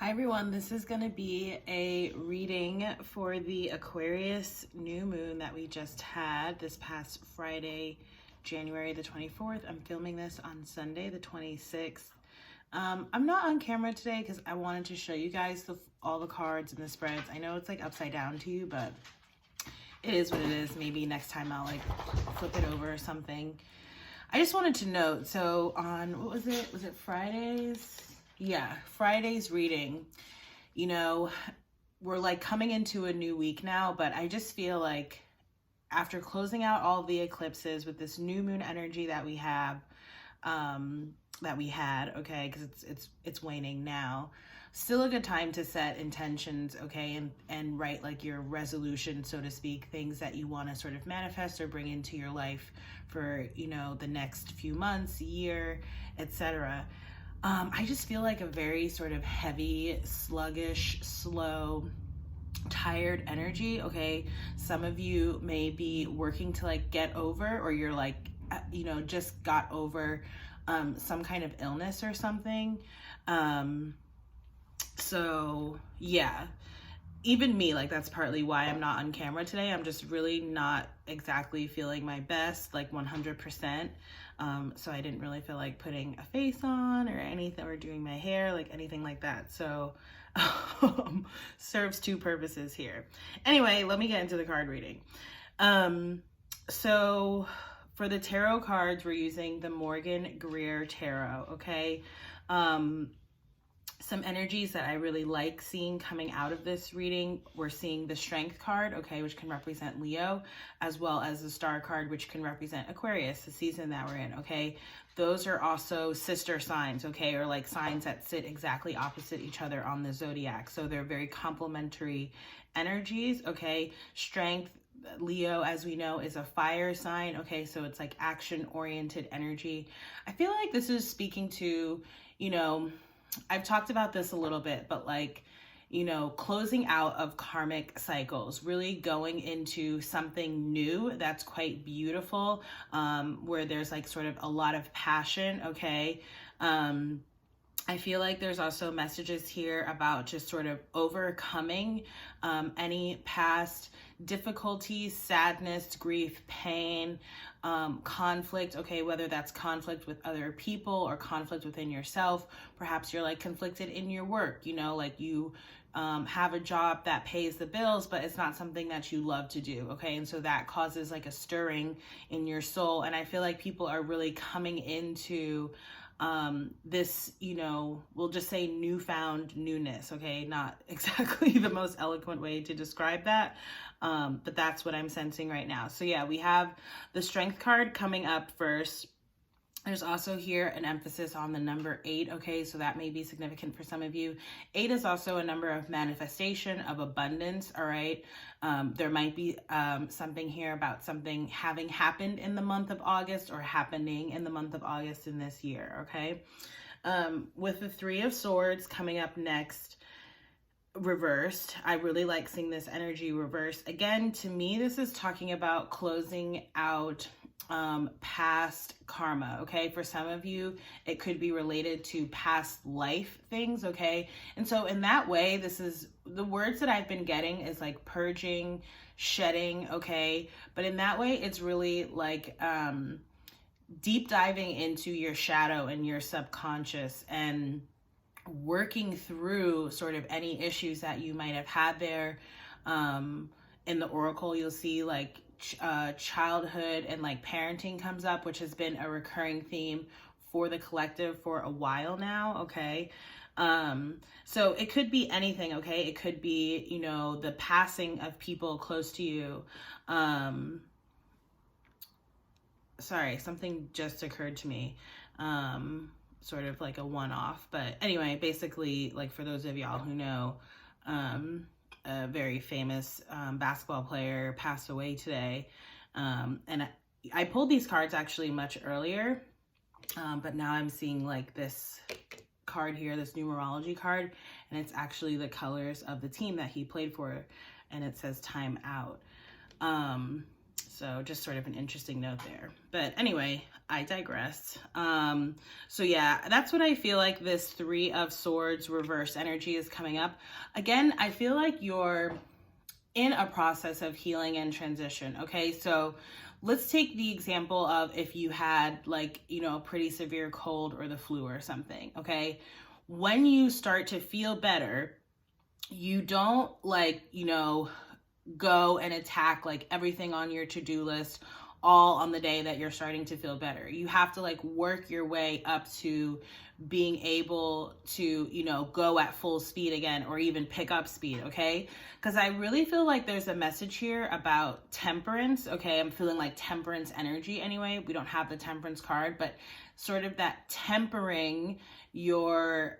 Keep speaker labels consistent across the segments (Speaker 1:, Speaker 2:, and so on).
Speaker 1: Hi everyone, this is going to be a reading for the Aquarius new moon that we just had this past Friday, January the 24th. I'm filming this on Sunday the 26th. I'm not on camera today because I wanted to show you guys all the cards and the spreads. I know it's like upside down to you, but it is what it is. Maybe next time I'll like flip it over or something. I just wanted to note, so on, what was it? Was it Fridays? Yeah, Friday's reading, you know, we're like coming into a new week now, but I just feel like after closing out all the eclipses with this new moon energy that we have, okay, because it's waning now, still a good time to set intentions, okay, and write like your resolution, so to speak, things that you want to sort of manifest or bring into your life for, you know, the next few months, year, etc. I just feel like a very sort of heavy, sluggish, slow, tired energy, okay? Some of you may be working to like get over, or you're like, you know, just got over some kind of illness or something. So yeah, even me, like that's partly why I'm not on camera today. I'm just really not exactly feeling my best, like 100%. So I didn't really feel like putting a face on or anything, or doing my hair, like anything like that. So serves two purposes here. Anyway, let me get into the card reading. So for the tarot cards, we're using the Morgan Greer Tarot, okay? Some energies that I really like seeing coming out of this reading, we're seeing the Strength card, okay, which can represent Leo, as well as the Star card, which can represent Aquarius, the season that we're in, okay? Those are also sister signs, okay, or like signs that sit exactly opposite each other on the zodiac. So they're very complementary energies, okay? Strength, Leo, as we know, is a fire sign, okay? So it's like action-oriented energy. I feel like this is speaking to, you know, I've talked about this a little bit, but like, you know, closing out of karmic cycles, really going into something new that's quite beautiful, where there's like sort of a lot of passion, okay? I feel like there's also messages here about just sort of overcoming any past difficulties, sadness, grief, pain, conflict, okay, whether that's conflict with other people or conflict within yourself. Perhaps you're like conflicted in your work, you know, like you have a job that pays the bills, but it's not something that you love to do, okay? And so that causes like a stirring in your soul. And I feel like people are really coming into this, you know, we'll just say newfound newness, okay? Not exactly the most eloquent way to describe that, but that's what I'm sensing right now. So yeah, we have the Strength card coming up first. There's also here an emphasis on the number 8, okay? So that may be significant for some of you. 8 is also a number of manifestation, of abundance, all right? There might be something here about something having happened in the month of August or happening in the month of August in this year, okay? With the 3 of Swords coming up next, reversed. I really like seeing this energy reversed. Again, to me, this is talking about closing out past karma, okay? For some of you, it could be related to past life things, okay? And so in that way, this is the words that I've been getting is like purging, shedding, okay? But in that way, it's really like deep diving into your shadow and your subconscious and working through sort of any issues that you might have had there. In the oracle, you'll see like childhood and like parenting comes up, which has been a recurring theme for the collective for a while now, okay? So it could be anything, okay? It could be, you know, the passing of people close to you. Sorry, something just occurred to me. Sort of like a one-off, but anyway, basically, like for those of y'all who know, a very famous basketball player passed away today, and I pulled these cards actually much earlier, but now I'm seeing like this card here, this numerology card, and it's actually the colors of the team that he played for, and it says time out. So just sort of an interesting note there. But anyway, I digress. So yeah, that's what I feel like this Three of Swords reverse energy is coming up. Again, I feel like you're in a process of healing and transition. Okay, so let's take the example of if you had like, you know, a pretty severe cold or the flu or something. Okay, when you start to feel better, you don't like, you know, go and attack like everything on your to-do list all on the day that you're starting to feel better. You have to like work your way up to being able to, you know, go at full speed again, or even pick up speed. Okay, because I really feel like there's a message here about temperance. Okay, I'm feeling like temperance energy anyway. We don't have the temperance card, but sort of that tempering your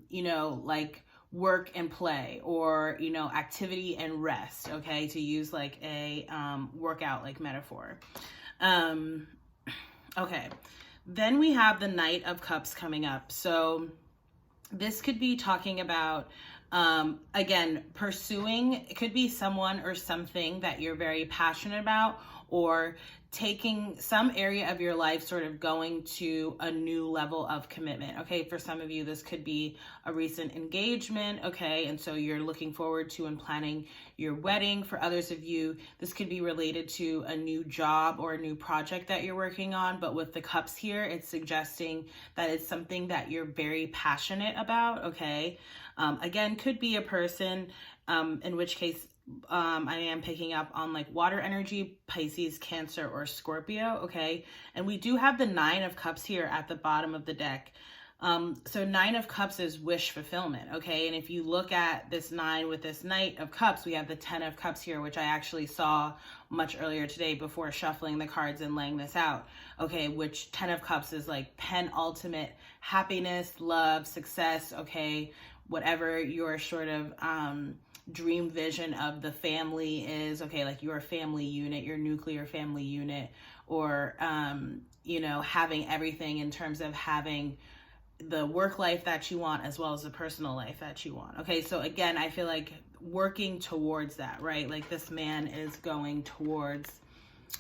Speaker 1: you know, like work and play, or, you know, activity and rest. Okay, to use like a workout like metaphor. Okay, then we have the Knight of Cups coming up. So this could be talking about again, pursuing. It could be someone or something that you're very passionate about, or taking some area of your life sort of going to a new level of commitment. Okay, for some of you, this could be a recent engagement. Okay, and so you're looking forward to and planning your wedding. For others of you, this could be related to a new job or a new project that you're working on. But with the cups here, it's suggesting that it's something that you're very passionate about. Okay, again, could be a person, in which case I am picking up on like water energy, Pisces, Cancer, or Scorpio. Okay, and we do have the Nine of Cups here at the bottom of the deck. So Nine of Cups is wish fulfillment. Okay, and if you look at this nine with this Knight of Cups, we have the Ten of Cups here, which I actually saw much earlier today before shuffling the cards and laying this out. Okay, which Ten of Cups is like penultimate happiness, love, success. Okay, whatever your sort of dream vision of the family is. Okay, like your family unit, your nuclear family unit, or you know, having everything in terms of having the work life that you want as well as the personal life that you want. Okay, so again, I feel like working towards that, right? Like this man is going towards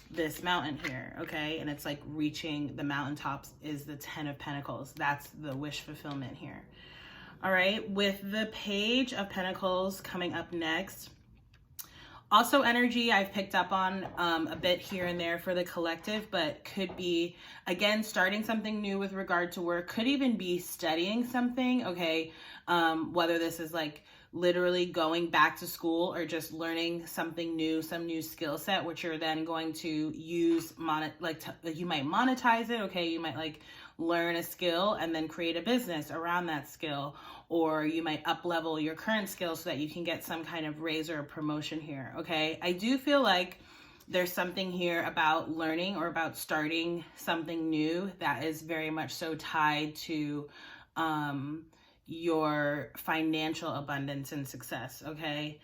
Speaker 1: this mountain here. Okay, and it's like reaching the mountaintops is the Ten of Pentacles. That's the wish fulfillment here. All right, with the Page of Pentacles coming up next. Also energy I've picked up on a bit here and there for the collective, but could be, again, starting something new with regard to work. Could even be studying something, okay? Whether this is like literally going back to school or just learning something new, some new skill set, which you're then going to use, you might monetize it, okay? You might like learn a skill and then create a business around that skill, or you might up level your current skill so that you can get some kind of raise or promotion here. Okay, I do feel like there's something here about learning or about starting something new that is very much so tied to your financial abundance and success. Okay,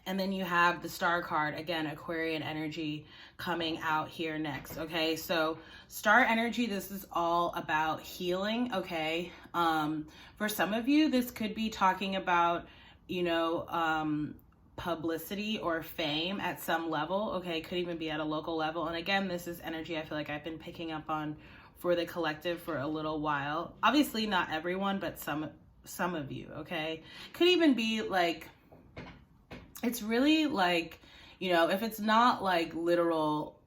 Speaker 1: and then you have the Star card, again, Aquarian energy coming out here next. Okay, so Star energy, this is all about healing. Okay, for some of you, this could be talking about, you know, publicity or fame at some level. Okay, could even be at a local level. And again, this is energy I feel like I've been picking up on for the collective for a little while. Obviously not everyone, but some of you. Okay, could even be like, it's really like, you know, if it's not like literal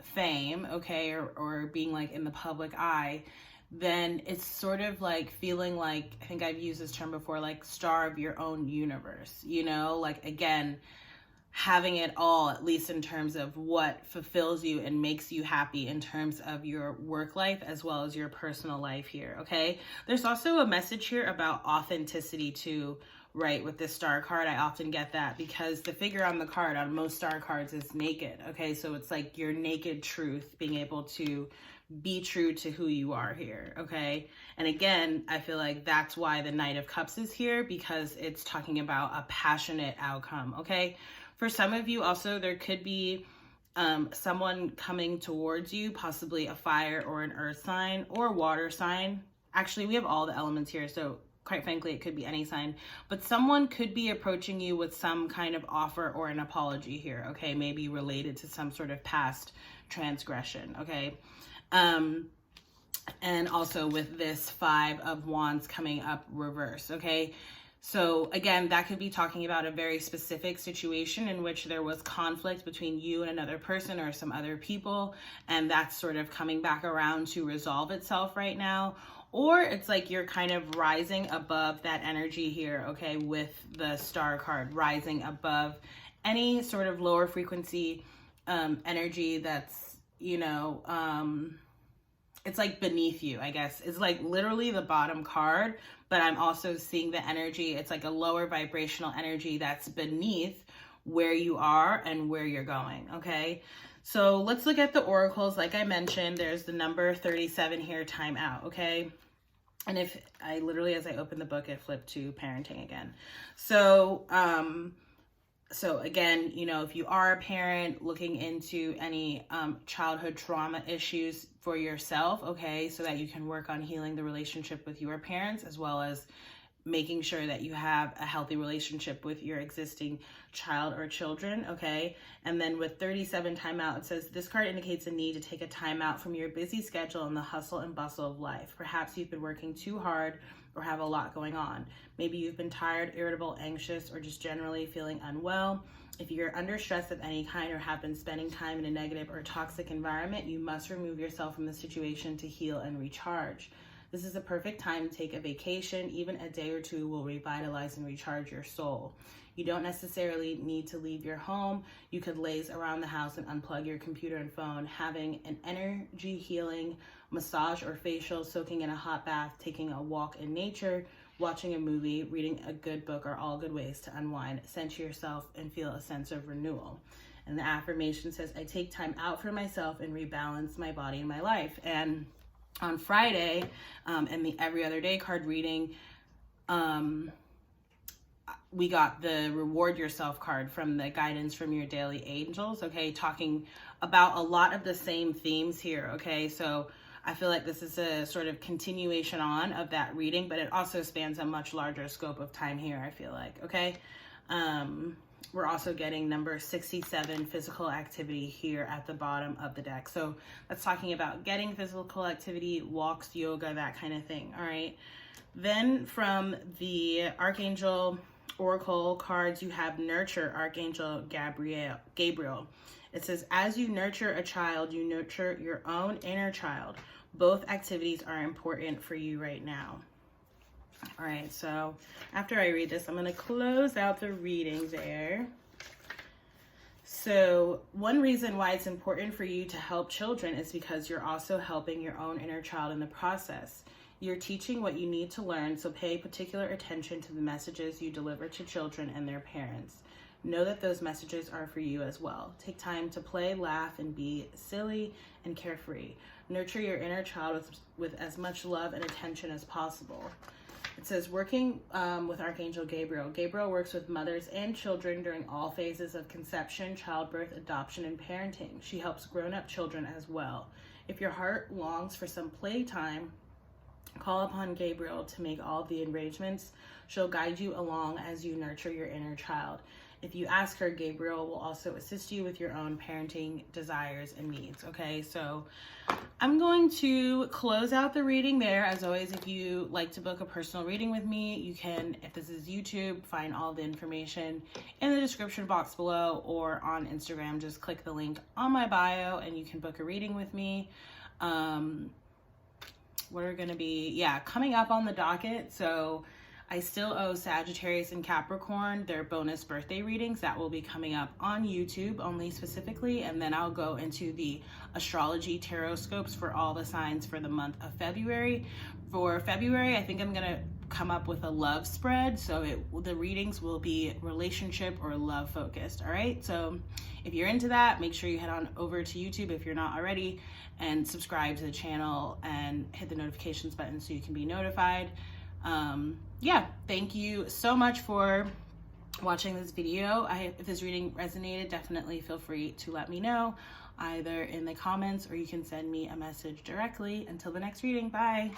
Speaker 1: fame, okay, or being like in the public eye, then it's sort of like feeling like, I think I've used this term before, like star of your own universe, you know, like again, having it all, at least in terms of what fulfills you and makes you happy in terms of your work life as well as your personal life here. Okay, there's also a message here about authenticity too, right? With this Star card, I often get that because the figure on the card on most Star cards is naked. Okay, so it's like your naked truth, being able to be true to who you are here. Okay, and again, I feel like that's why the Knight of Cups is here, because it's talking about a passionate outcome. Okay, for some of you also, there could be someone coming towards you, possibly a fire or an earth sign or water sign. Actually, we have all the elements here, so quite frankly, it could be any sign, but someone could be approaching you with some kind of offer or an apology here, okay? Maybe related to some sort of past transgression, okay? And also with this 5 of Wands coming up reverse, okay? So again, that could be talking about a very specific situation in which there was conflict between you and another person or some other people, and that's sort of coming back around to resolve itself right now. Or it's like you're kind of rising above that energy here, okay, with the Star card, rising above any sort of lower frequency energy that's, you know, it's like beneath you, I guess. It's like literally the bottom card, but I'm also seeing the energy. It's like a lower vibrational energy that's beneath where you are and where you're going, okay? So let's look at the oracles. Like I mentioned, there's the number 37 here, time out, okay? And if I literally, as I open the book, it flipped to parenting again. So again, you know, if you are a parent looking into any childhood trauma issues for yourself, okay, so that you can work on healing the relationship with your parents, as well as making sure that you have a healthy relationship with your existing child or children, okay? And then with 37 timeout, it says, this card indicates a need to take a timeout from your busy schedule and the hustle and bustle of life. Perhaps you've been working too hard or have a lot going on. Maybe you've been tired, irritable, anxious, or just generally feeling unwell. If you're under stress of any kind or have been spending time in a negative or toxic environment, you must remove yourself from the situation to heal and recharge. This is a perfect time to take a vacation. Even a day or two will revitalize and recharge your soul. You don't necessarily need to leave your home. You could laze around the house and unplug your computer and phone. Having an energy healing massage or facial, soaking in a hot bath, taking a walk in nature, watching a movie, reading a good book are all good ways to unwind, center yourself, and feel a sense of renewal. And the affirmation says, I take time out for myself and rebalance my body and my life. And on Friday, in the every other day card reading, we got the reward yourself card from the guidance from your daily angels, okay, talking about a lot of the same themes here, okay? So I feel like this is a sort of continuation on of that reading, but it also spans a much larger scope of time here, I feel like, okay? We're also getting number 67, physical activity, here at the bottom of the deck. So that's talking about getting physical activity, walks, yoga, that kind of thing, all right? Then from the Archangel Oracle cards, you have Nurture, Archangel Gabriel. It says, as you nurture a child, you nurture your own inner child. Both activities are important for you right now. All right, so after I read this, I'm going to close out the reading there. So one reason why it's important for you to help children is because you're also helping your own inner child in the process. You're teaching what you need to learn, so pay particular attention to the messages you deliver to children and their parents. Know that those messages are for you as well. Take time to play, laugh, and be silly and carefree. Nurture your inner child with as much love and attention as possible. It says, working with Archangel Gabriel. Gabriel works with mothers and children during all phases of conception, childbirth, adoption, and parenting. She helps grown-up children as well. If your heart longs for some playtime, call upon Gabriel to make all the arrangements. She'll guide you along as you nurture your inner child. If you ask her, Gabriel will also assist you with your own parenting desires and needs, okay? So I'm going to close out the reading there. As always, if you like to book a personal reading with me, you can, if this is YouTube, find all the information in the description box below, or on Instagram, just click the link on my bio and you can book a reading with me. We're going to be, coming up on the docket. So I still owe Sagittarius and Capricorn their bonus birthday readings. That will be coming up on YouTube only specifically. And then I'll go into the astrology tarot scopes for all the signs for the month of February. For February, I think I'm going to come up with a love spread. So the readings will be relationship or love focused. All right. So if you're into that, make sure you head on over to YouTube if you're not already, and subscribe to the channel and hit the notifications button so you can be notified. Thank you so much for watching this video. If this reading resonated, definitely feel free to let me know either in the comments, or you can send me a message directly. Until the next reading, bye.